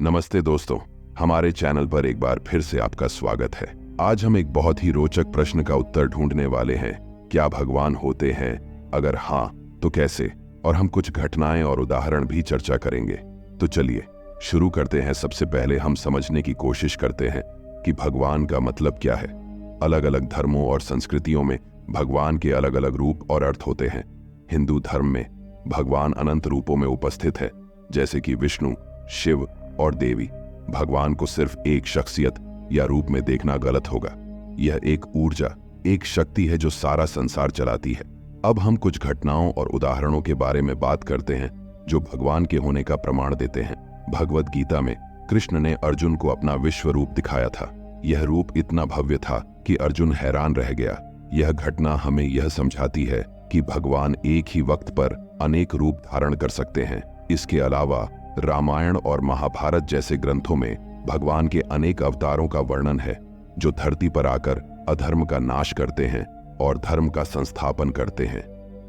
नमस्ते दोस्तों, हमारे चैनल पर एक बार फिर से आपका स्वागत है। आज हम एक बहुत ही रोचक प्रश्न का उत्तर ढूंढने वाले हैं। क्या भगवान होते हैं? अगर हाँ, तो कैसे? और हम कुछ घटनाएं और उदाहरण भी चर्चा करेंगे। तो चलिए शुरू करते हैं। सबसे पहले हम समझने की कोशिश करते हैं कि भगवान का मतलब क्या है। अलग अलग धर्मों और संस्कृतियों में भगवान के अलग अलग रूप और अर्थ होते हैं। हिंदू धर्म में भगवान अनंत रूपों में उपस्थित है, जैसे कि विष्णु, शिव और देवी। भगवान को सिर्फ एक शख्सियत या रूप में देखना गलत होगा। यह एक ऊर्जा, एक शक्ति है जो सारा संसार चलाती है। अब हम कुछ घटनाओं और उदाहरणों के बारे में बात करते हैं जो भगवान के होने का प्रमाण देते हैं। भगवद गीता में कृष्ण ने अर्जुन को अपना विश्व रूप दिखाया था। यह रूप इतना भव्य था कि अर्जुन हैरान रह गया। यह घटना हमें यह समझाती है कि भगवान एक ही वक्त पर अनेक रूप धारण कर सकते हैं। इसके अलावा रामायण और महाभारत जैसे ग्रंथों में भगवान के अनेक अवतारों का वर्णन है, जो धरती पर आकर अधर्म का नाश करते हैं और धर्म का संस्थापन करते हैं।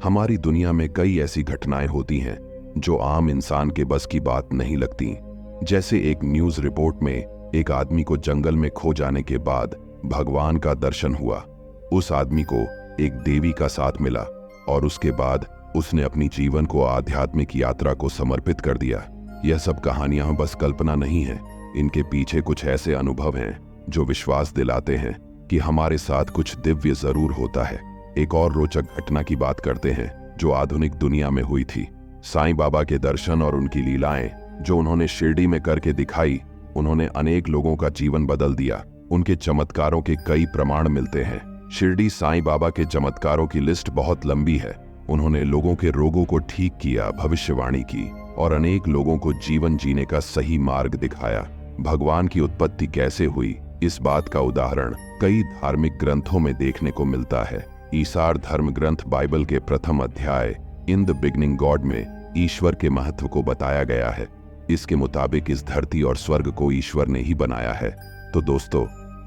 हमारी दुनिया में कई ऐसी घटनाएं होती हैं जो आम इंसान के बस की बात नहीं लगती। जैसे एक न्यूज रिपोर्ट में एक आदमी को जंगल में खो जाने के बाद भगवान का दर्शन हुआ। उस आदमी को एक देवी का साथ मिला और उसके बाद उसने अपनी जीवन को आध्यात्मिक यात्रा को समर्पित कर दिया। यह सब कहानियां बस कल्पना नहीं है। इनके पीछे कुछ ऐसे अनुभव हैं जो विश्वास दिलाते हैं कि हमारे साथ कुछ दिव्य जरूर होता है। एक और रोचक घटना की बात करते हैं जो आधुनिक दुनिया में हुई थी। साईं बाबा के दर्शन और उनकी लीलाएं जो उन्होंने शिरडी में करके दिखाई, उन्होंने अनेक लोगों का जीवन बदल दिया। उनके चमत्कारों के कई प्रमाण मिलते हैं। शिरडी साईं बाबा के चमत्कारों की लिस्ट बहुत लंबी है। उन्होंने लोगों के रोगों को ठीक किया, भविष्यवाणी की और अनेक लोगों को जीवन जीने का सही मार्ग दिखाया। भगवान की उत्पत्ति कैसे हुई, इस बात का उदाहरण कई धार्मिक ग्रंथों में देखने को मिलता है। ईसार धर्म ग्रंथ बाइबल के प्रथम अध्याय इन द बिगनिंग गॉड में ईश्वर के महत्व को बताया गया है। इसके मुताबिक इस धरती और स्वर्ग को ईश्वर ने ही बनाया है। तो दोस्तों,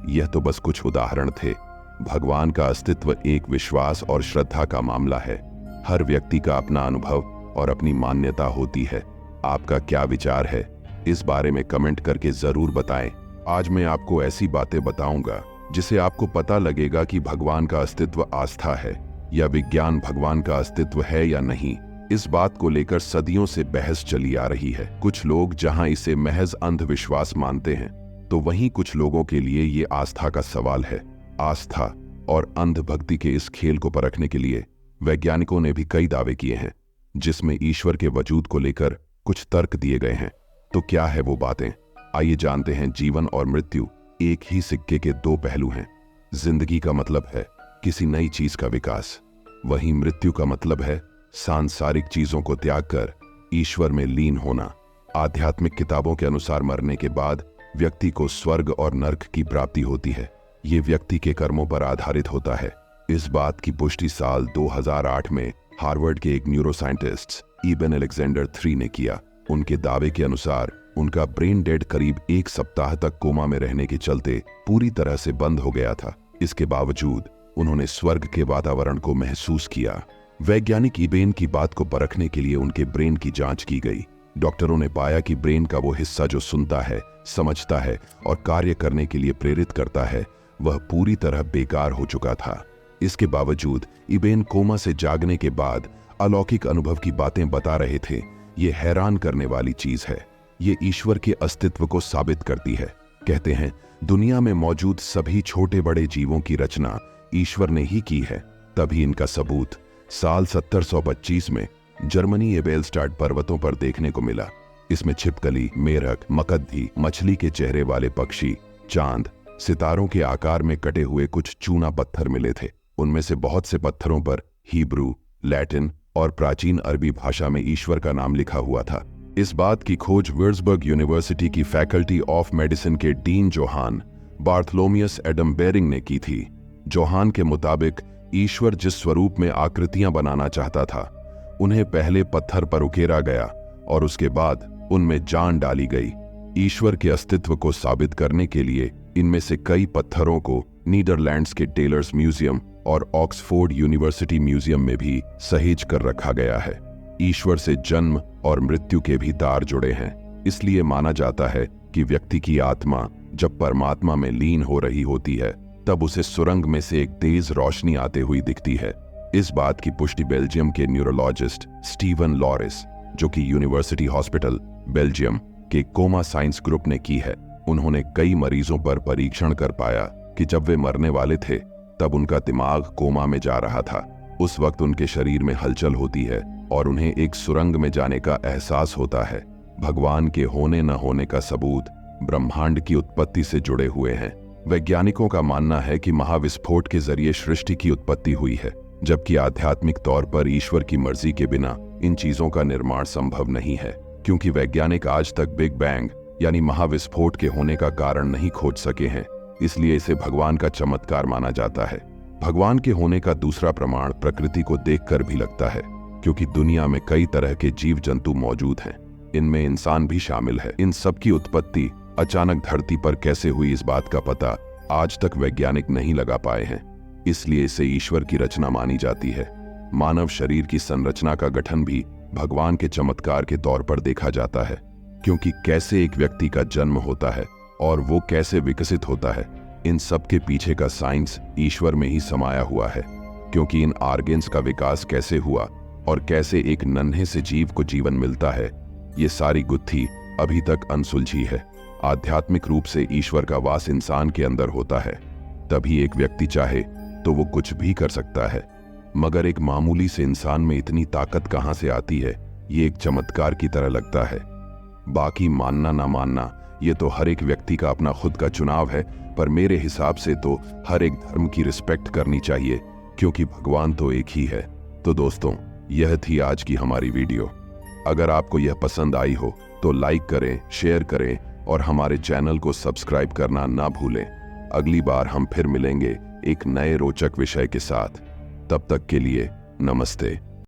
यह तो बस कुछ उदाहरण थे। भगवान का अस्तित्व एक विश्वास और श्रद्धा का मामला है। हर व्यक्ति का अपना अनुभव और अपनी मान्यता होती है। आपका क्या विचार है, इस बारे में कमेंट करके जरूर बताएं। आज मैं आपको ऐसी बातें बताऊंगा जिसे आपको पता लगेगा कि भगवान का अस्तित्व आस्था है या विज्ञान, भगवान का अस्तित्व है या नहीं। इस बात को लेकर सदियों से बहस चली आ रही है। कुछ लोग जहां इसे महज अंधविश्वास मानते हैं, तो वहीं कुछ लोगों के लिए ये आस्था का सवाल है। आस्था और अंधभक्ति के इस खेल को परखने के लिए वैज्ञानिकों ने भी कई दावे किए हैं, जिसमें ईश्वर के वजूद को लेकर कुछ तर्क दिए गए हैं। तो क्या है वो बातें? आइए जानते हैं। जीवन और मृत्यु एक ही सिक्के के दो पहलू हैं। जिंदगी का मतलब है किसी नई चीज का विकास, वहीं मृत्यु का मतलब है सांसारिक चीजों को त्याग कर ईश्वर में लीन होना। आध्यात्मिक किताबों के अनुसार मरने के बाद व्यक्ति को स्वर्ग और नर्क की प्राप्ति होती है। ये व्यक्ति के कर्मों पर आधारित होता है। इस बात की पुष्टि साल 2008 में हार्वर्ड के एक न्यूरोसाइंटिस्ट इबन अलेक्जेंडर III ने किया। उनके दावे के अनुसार उनका ब्रेन डेड करीब एक सप्ताह तक कोमा में रहने के चलते पूरी तरह से बंद हो गया था। इसके बावजूद उन्होंने स्वर्ग के वातावरण को महसूस किया। वैज्ञानिक इबेन की बात को परखने के लिए उनके ब्रेन की जांच की गई। डॉक्टरों ने पाया कि ब्रेन का वो हिस्सा जो सुनता है, समझता है और कार्य करने के लिए प्रेरित करता है, वह पूरी तरह बेकार हो चुका था। इसके बावजूद इबेन कोमा से जागने के बाद अलौकिक अनुभव की बातें बता रहे थे। ये हैरान करने वाली चीज है। ये ईश्वर के अस्तित्व को साबित करती है। कहते हैं दुनिया में मौजूद सभी छोटे बड़े जीवों की रचना ईश्वर ने ही की है। तभी इनका सबूत साल 1725 में जर्मनी एबेलस्टाड पर्वतों पर देखने को मिला। इसमें छिपकली, मेढक, मकद्दी, मछली के चेहरे वाले पक्षी, चांद, सितारों के आकार में कटे हुए कुछ चूना पत्थर मिले थे। उनमें से बहुत से पत्थरों पर हिब्रू, लैटिन और प्राचीन अरबी भाषा में ईश्वर का नाम लिखा हुआ था। इस बात की खोज वुर्ज़बर्ग यूनिवर्सिटी की फैकल्टी ऑफ मेडिसिन के डीन जोहान बार्थलोमियस एडम बेरिंग ने की थी। जोहान के मुताबिक ईश्वर जिस स्वरूप में आकृतियां बनाना चाहता था, उन्हें पहले पत्थर पर उकेरा गया और उसके बाद उनमें जान डाली गई। ईश्वर के अस्तित्व को साबित करने के लिए इनमें से कई पत्थरों को नीदरलैंड्स के टेलर्स म्यूजियम और ऑक्सफोर्ड यूनिवर्सिटी म्यूजियम में भी सहेज कर रखा गया है। ईश्वर से जन्म और मृत्यु के भी तार जुड़े हैं। इसलिए माना जाता है कि व्यक्ति की आत्मा जब परमात्मा में लीन हो रही होती है तब उसे सुरंग में से एक तेज रोशनी आते हुई दिखती है। इस बात की पुष्टि बेल्जियम के न्यूरोलॉजिस्ट स्टीवन लॉरिस, जो कि यूनिवर्सिटी हॉस्पिटल बेल्जियम के कोमा साइंस ग्रुप ने की है। उन्होंने कई मरीजों पर परीक्षण कर पाया कि जब वे मरने वाले थे तब उनका दिमाग कोमा में जा रहा था। उस वक्त उनके शरीर में हलचल होती है और उन्हें एक सुरंग में जाने का एहसास होता है। भगवान के होने न होने का सबूत ब्रह्मांड की उत्पत्ति से जुड़े हुए हैं। वैज्ञानिकों का मानना है कि महाविस्फोट के जरिए सृष्टि की उत्पत्ति हुई है, जबकि आध्यात्मिक तौर पर ईश्वर की मर्जी के बिना इन चीजों का निर्माण संभव नहीं है, क्योंकि वैज्ञानिक आज तक बिग बैंग यानी महाविस्फोट के होने का कारण नहीं खोज सके हैं। इसलिए इसे भगवान का चमत्कार माना जाता है। भगवान के होने का दूसरा प्रमाण प्रकृति को देखकर भी लगता है, क्योंकि दुनिया में कई तरह के जीव जंतु मौजूद हैं, इनमें इंसान भी शामिल है। इन सब की उत्पत्ति अचानक धरती पर कैसे हुई, इस बात का पता आज तक वैज्ञानिक नहीं लगा पाए हैं, इसलिए इसे ईश्वर की रचना मानी जाती है। मानव शरीर की संरचना का गठन भी भगवान के चमत्कार के तौर पर देखा जाता है, क्योंकि कैसे एक व्यक्ति का जन्म होता है और वो कैसे विकसित होता है, इन सब के पीछे का साइंस ईश्वर में ही समाया हुआ है। क्योंकि इन ऑर्गेन्स का विकास कैसे हुआ और कैसे एक नन्हे से जीव को जीवन मिलता है, ये सारी गुत्थी अभी तक अनसुलझी है। आध्यात्मिक रूप से ईश्वर का वास इंसान के अंदर होता है, तभी एक व्यक्ति चाहे तो वो कुछ भी कर सकता है। मगर एक मामूली से इंसान में इतनी ताकत कहां से आती है, ये एक चमत्कार की तरह लगता है। बाकी मानना ना मानना ये तो हर एक व्यक्ति का अपना खुद का चुनाव है, पर मेरे हिसाब से तो हर एक धर्म की रिस्पेक्ट करनी चाहिए, क्योंकि भगवान तो एक ही है। तो दोस्तों, यह थी आज की हमारी वीडियो। अगर आपको यह पसंद आई हो तो लाइक करें, शेयर करें और हमारे चैनल को सब्सक्राइब करना ना भूलें। अगली बार हम फिर मिलेंगे एक नए रोचक विषय के साथ। तब तक के लिए नमस्ते।